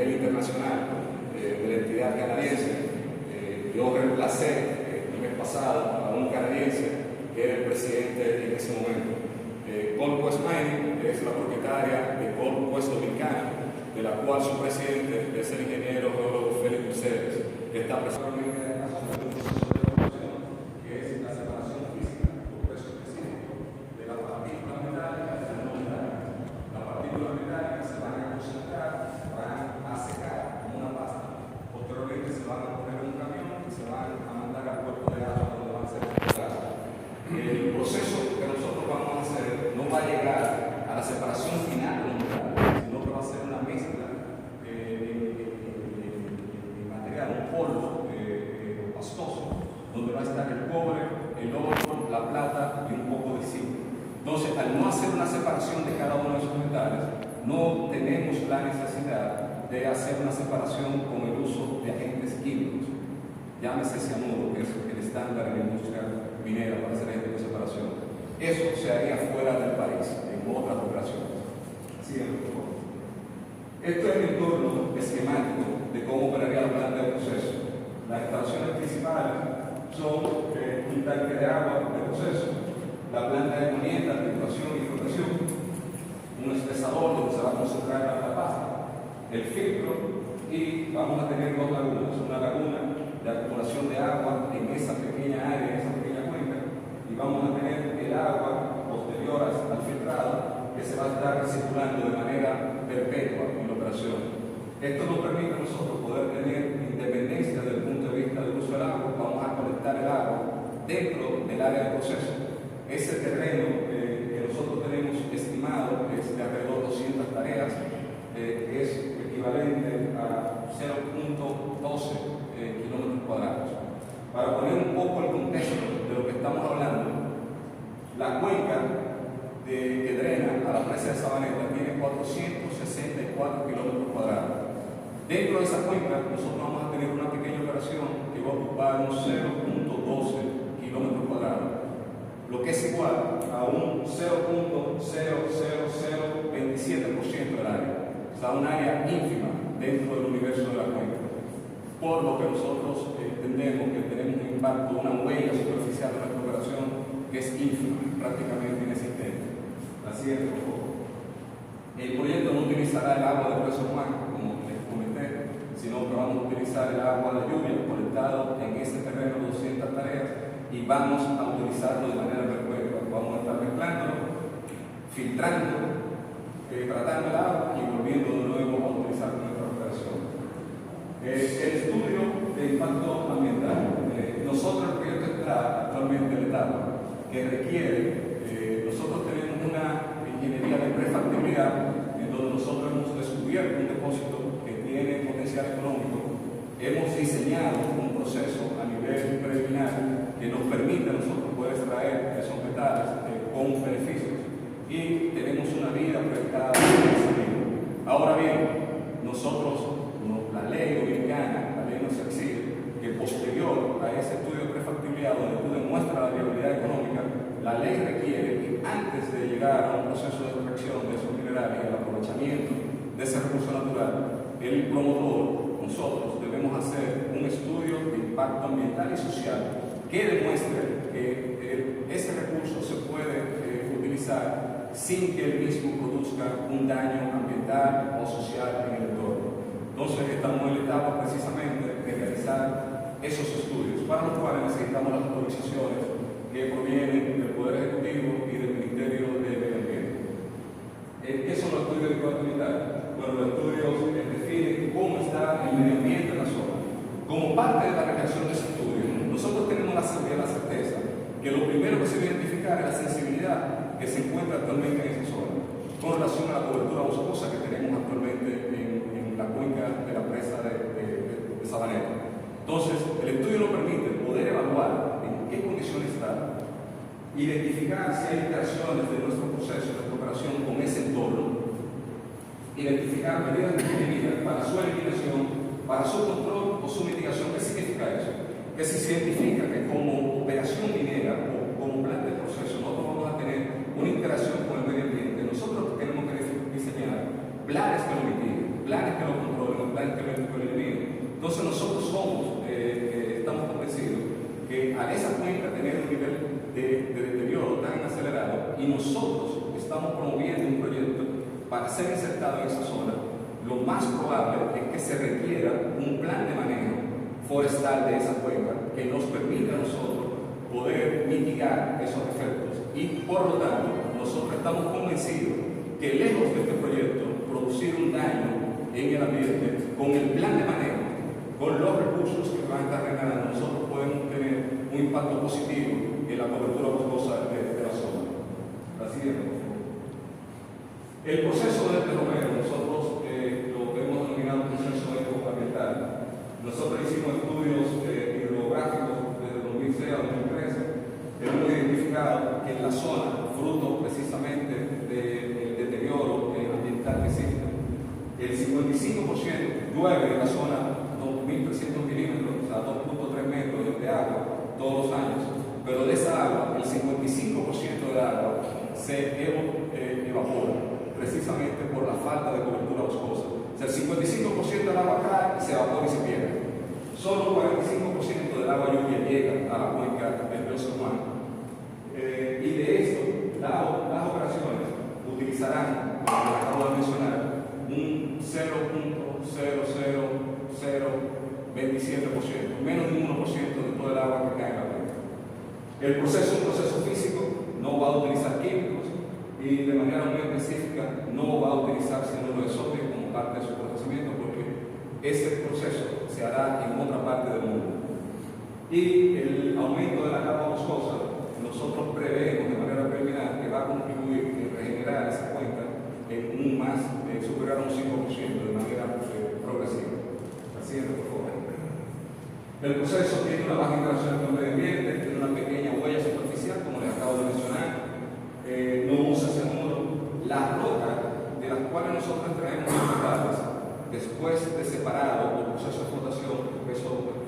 nivel internacional de la entidad canadiense. Yo reemplacé el mes pasado a un canadiense que era el presidente en ese momento. Gold Quest Mining es la propietaria de Gold Quest Dominicana, de la cual su presidente es el ingeniero geólogo Félix Mercedes, que está presente en el caso de un proceso de evaluación, que es la separación física, por peso específico, de la partícula metálica de la no metálica. Las partículas metálicas se van a concentrar, van a secar como una pasta. Posteriormente se van a poner en un camión y se van a mandar al cuerpo de agua donde van a ser explotadas. El proceso que nosotros vamos a hacer no va a llegar a la separación final de los metales, sino que va a ser una mezcla de material, un polvo pastoso, donde va a estar el cobre, el oro, la plata y un poco de zinc. Entonces, al no hacer una separación de cada uno de esos metales, no tenemos la necesidad de hacer una separación con el uso de agentes químicos. Llámese cianuro, que es el estándar en la industria minera para hacer agentes de separación. Eso se haría fuera del país, en otras operaciones. Siguiente, por favor. Esto es el entorno esquemático de cómo operaría la planta de proceso. Las instalaciones principales son un tanque de agua de proceso, la planta de conieta, filtración y flotación, un espesador donde se va a concentrar la pasta, el filtro, y vamos a tener dos lagunas, una laguna de acumulación de agua en esa pequeña área, en esa pequeña cuenca, y vamos a tener el agua posterior al filtrado que se va a estar circulando de manera perpetua en la operación. Esto nos permite a nosotros poder tener independencia desde el punto de vista del uso del agua. Vamos a colectar el agua dentro del área de proceso. Ese terreno que nosotros tenemos estimado es de alrededor de 200 tareas, es equivalente a 0.12 kilómetros cuadrados. Para poner un poco el contexto de lo que estamos hablando, la cuenca que drena a la presa de Sabaneta tiene 464 kilómetros cuadrados. Dentro de esa cuenca nosotros vamos a tener una pequeña operación que va a ocupar un 0.12 kilómetros cuadrados, lo que es igual a un 0.00027% del área. O sea, un área ínfima dentro del universo de la cuenca. Por lo que nosotros entendemos que tenemos un impacto, una huella superficial de nuestra operación que es ínfima, prácticamente inexistente. La siguiente, por favor. El proyecto no utilizará el agua de Río San Juan, como les comenté, sino que vamos a utilizar el agua de lluvia colectado en ese terreno de 200 tareas y vamos a utilizarlo de manera perpetua. Vamos a estar mezclándolo, filtrando, tratando el agua y volviendo de nuevo a utilizar nuestra operación. El estudio de impacto ambiental. Nosotros el proyecto está actualmente en la etapa que requiere, nosotros tenemos una ingeniería de prefactibilidad en donde nosotros hemos descubierto un depósito que tiene potencial económico. Hemos diseñado un proceso a nivel preliminar que nos permite a nosotros poder extraer esos metales con beneficios y tenemos una vida proyectada en ese libro. Ahora bien, nosotros, la ley dominicana, la ley nos exige que posterior a ese estudio de prefactibilidad donde tú demuestras la viabilidad económica, la ley requiere que antes de llegar a un proceso de extracción de esos minerales y el aprovechamiento de ese recurso natural, el promotor, nosotros debemos hacer un estudio de impacto ambiental y social que demuestre que ese recurso se puede utilizar sin que el mismo produzca un daño ambiental o social en el entorno. Entonces estamos en la etapa precisamente de realizar esos estudios, para los cuales necesitamos las autorizaciones que provienen del Poder Ejecutivo y del Ministerio de Medio Ambiente. ¿Qué son los estudios de impacto ambiental? Bueno, los estudios definen cómo está el medio ambiente en la zona. Como parte de la realización de ese estudio, nosotros tenemos la certeza que lo primero que se debe identificar es la sensibilidad que se encuentra actualmente en esa zona con relación a la cobertura boscosa que tenemos actualmente en la cuenca de la presa de Sabaneta. Entonces, el estudio nos permite poder evaluar en qué condiciones está, identificar si hay interacciones de nuestro proceso, de nuestra operación con ese entorno, identificar medidas de ingeniería para su eliminación, para su control o su mitigación. ¿Qué significa eso? Que si se identifica que como operación minera o como plan de proceso nosotros vamos a tener una interacción con el medio ambiente, nosotros tenemos que diseñar planes que lo mitiguen, planes que lo controlen, planes a esa cuenca tener un nivel de deterioro tan acelerado y nosotros estamos promoviendo un proyecto para ser insertado en esa zona, lo más probable es que se requiera un plan de manejo forestal de esa cuenca que nos permita a nosotros poder mitigar esos efectos. Y por lo tanto, nosotros estamos convencidos que lejos de este proyecto producir un daño en el ambiente, con el plan de manejo, con los recursos que van a estar regalando, nosotros podemos tener un impacto positivo en la cobertura boscosa de la zona. La siguiente, por favor. El proceso de este Romero, nosotros lo hemos denominado proceso ecoambiental. Nosotros hicimos estudios hidrográficos desde 2006 a 2013. Hemos identificado que en la zona, fruto precisamente del deterioro ambiental que existe, el 55% llueve en la zona 2.300 milímetros, o sea, 2.3 metros de agua todos los años, pero de esa agua, el 55% del agua se evapora, precisamente por la falta de cobertura boscosa. O sea, el 55% del agua cae y se evapora y se pierde. Solo el 45% del agua lluvia llega a la cuenca del río San Juan. Y de esto, las operaciones utilizarán, como acabo de mencionar, un 0.00027%, menos de un 1% de todo el agua que cae en la cuenca. El proceso es un proceso físico, no va a utilizar químicos y de manera muy específica no va a utilizar cianuro de sodio como parte de su procesamiento, porque ese proceso se hará en otra parte del mundo. Y el aumento de la capa boscosa, nosotros preveemos de manera preliminar que va a contribuir a regenerar esa cuenca en un más superior a un 5% de manera progresiva. Así es, por favor. El proceso tiene una baja interacción con el medio ambiente, tiene una pequeña huella superficial, como les acabo de mencionar, no usa cianuro. Las rocas de las cuales nosotros extraemos los metales, después de separado por proceso de flotación, eso